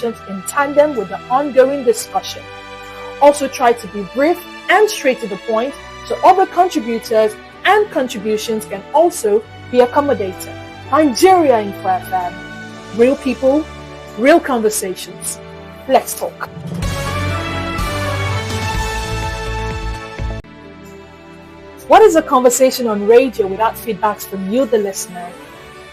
conversations in tandem with the ongoing discussion. Also try to be brief and straight to the point so other contributors and contributions can also be accommodated. Nigeria Info FM. Real people, real conversations. Let's talk. What is a conversation on radio without feedbacks from you, the listener?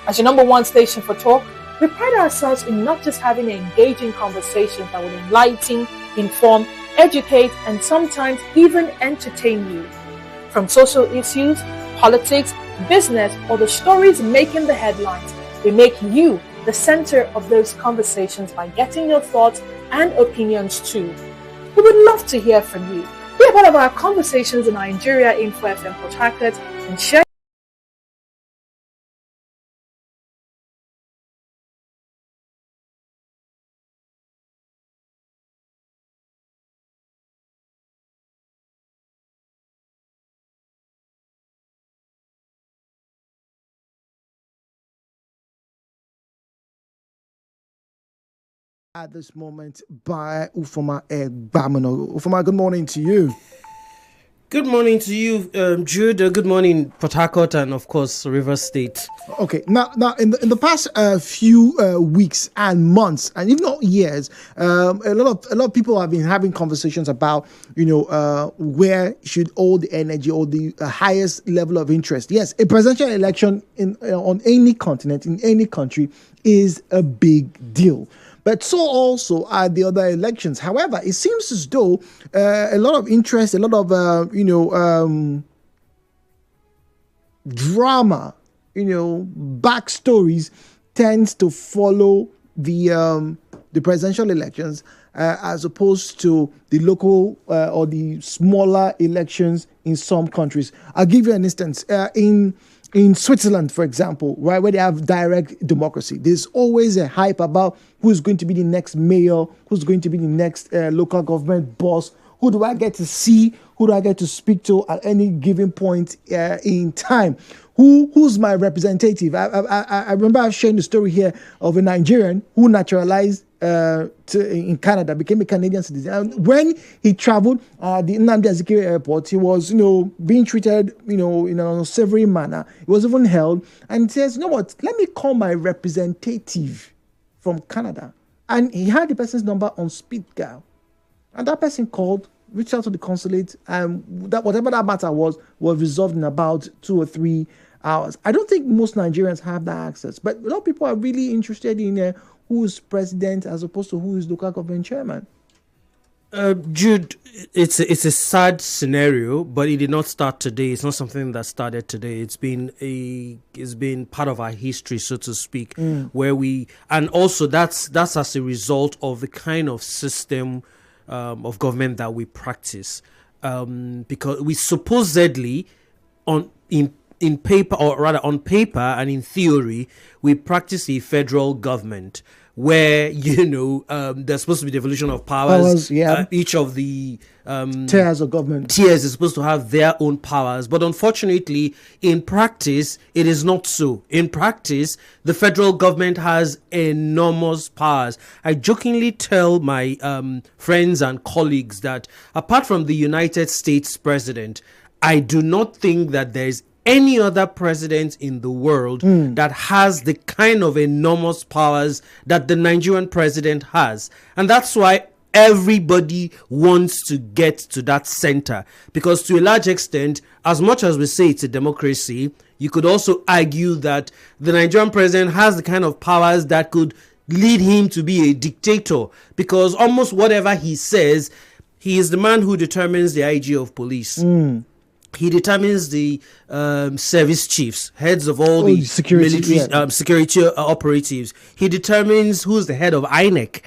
As your number one station for talk, we pride ourselves in not just having engaging conversations that will enlighten, inform, educate, and sometimes even entertain you. From social issues, politics, business, or the stories making the headlines, we make you the center of those conversations by getting your thoughts and opinions too. We would love to hear from you. Be a part of our conversations in Nigeria Info FM Port Harcourt and share. At this moment by Omamegbe. Ufoma, good morning to you. Good morning to you, Jude. Good morning, Port Harcourt, and of course, Rivers State. Okay, now, in the past few weeks and months, and even not years, a lot of people have been having conversations about, where should all the energy or the highest level of interest. Yes, a presidential election on any continent, in any country, is a big deal. But so also are the other elections. However, it seems as though a lot of interest, a lot of drama, backstories tends to follow the presidential elections as opposed to the local or the smaller elections in some countries. I'll give you an instance. In Switzerland, for example, right, where they have direct democracy, there's always a hype about who's going to be the next mayor, who's going to be the next local government boss, who do I get to see, who do I get to speak to at any given point in time, who's my representative. I remember I've shared the story here of a Nigerian who naturalized in Canada, became a Canadian citizen. And when he traveled the Nnamdi Azikiwe airport, he was, being treated, in an unsavory manner. He was even held, and he says, you know what, let me call my representative from Canada. And he had the person's number on speed dial. And that person called, reached out to the consulate, and that whatever that matter was resolved in about 2 or 3 hours. I don't think most Nigerians have that access, but a lot of people are really interested in who is president as opposed to who is local government chairman. Jude, it's a sad scenario, but it did not start today. It's not something that started today. It's been part of our history, so to speak, where and also that's as a result of the kind of system of government that we practice, because we supposedly in paper, or rather on paper and in theory, we practice a federal government where there's supposed to be devolution of powers. Each of the tiers of government is supposed to have their own powers, but unfortunately in practice it is not so. In practice, the federal government has enormous powers. I jokingly tell my friends and colleagues that apart from the United States president, I do not think that there is any other president in the world that has the kind of enormous powers that the Nigerian president has. And that's why everybody wants to get to that center, because to a large extent, as much as we say it's a democracy, you could also argue that the Nigerian president has the kind of powers that could lead him to be a dictator, because almost whatever he says, he is the man who determines the IG of police. He determines the service chiefs, heads of all the security operatives. He determines who's the head of INEC,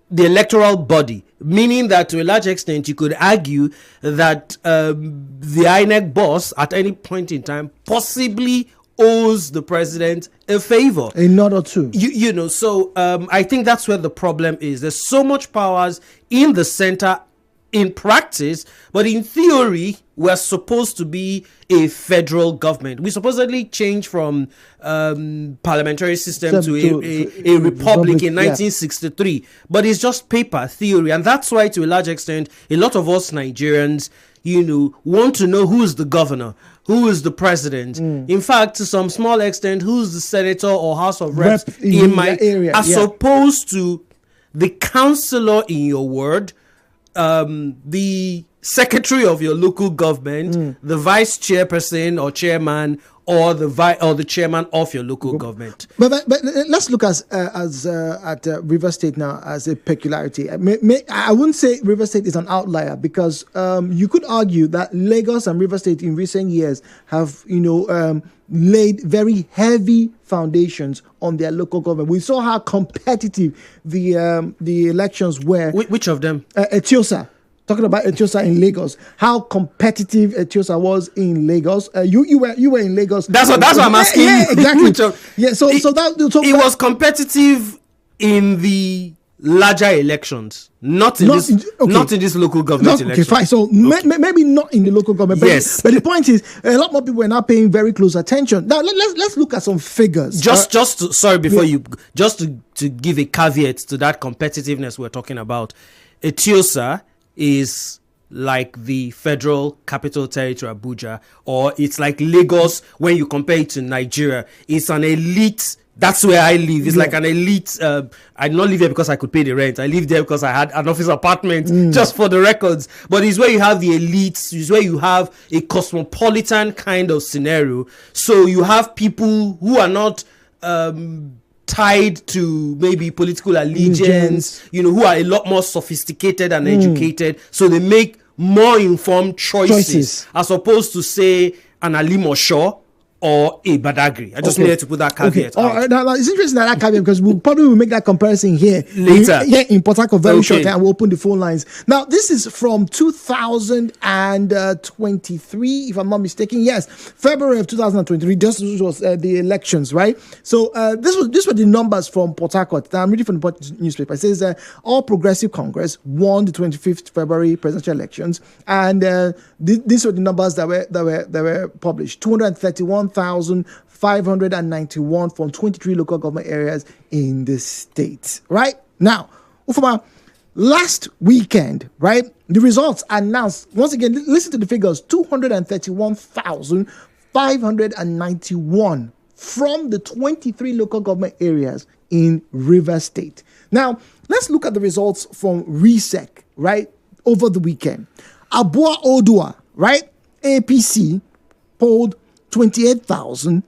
the electoral body, meaning that to a large extent you could argue that the INEC boss at any point in time possibly owes the president a favor. A nod or two. So I think that's where the problem is. There's so much powers in the center in practice, but in theory, we're supposed to be a federal government. We supposedly changed from parliamentary system to a republic in 1963, but it's just paper theory. And that's why, to a large extent, a lot of us Nigerians, want to know who is the governor, who is the president. In fact, to some small extent, who's the senator or House of Reps in my area, as opposed to the councillor in your ward, the secretary of your local government, the vice chairperson or chairman, or the chairman of your local government. But let's look at River State now as a peculiarity. I wouldn't say River State is an outlier, because you could argue that Lagos and River State in recent years have laid very heavy foundations on their local government. We saw how competitive the elections were. Which of them? Etiosa. Talking about Etiosa in Lagos, how competitive Etiosa was in Lagos. You were in Lagos. That's what I'm asking. Yeah, exactly. So it was competitive in the larger elections, not in this local government election. Okay, fine. So maybe not in the local government. But, yes. But the point is, a lot more people are now paying very close attention. Now let's look at some figures. To give a caveat to that competitiveness we're talking about, Etiosa is like the Federal Capital Territory, Abuja, or it's like Lagos when you compare it to Nigeria. It's an elite. That's where I live. It's like an elite. I did not live there because I could pay the rent. I lived there because I had an office apartment, just for the records. But it's where you have the elites. It's where you have a cosmopolitan kind of scenario. So you have people who are not tied to maybe political allegiance, who are a lot more sophisticated and educated, so they make more informed choices as opposed to, say, an Alimosho or a Badagry. I just needed to put that caveat out. Now, it's interesting that caveat, because we'll probably make that comparison here later. In Port Harcourt very shortly, and we'll open the phone lines. Now, this is from 2023, if I'm not mistaken. Yes, February of 2023. This was the elections, right? So this were the numbers from Port Harcourt. Now, I'm reading from the Port newspaper. It says All Progressive Congress won the 25th February presidential elections, and these were the numbers that were published. 231,591 from 23 local government areas in the state. Right now, Ufoma, last weekend, right, the results announced. Once again, listen to the figures: 231,591 from the 23 local government areas in River State. Now, let's look at the results from RESEC, right, over the weekend. Abua Odua, right, APC, polled 28,000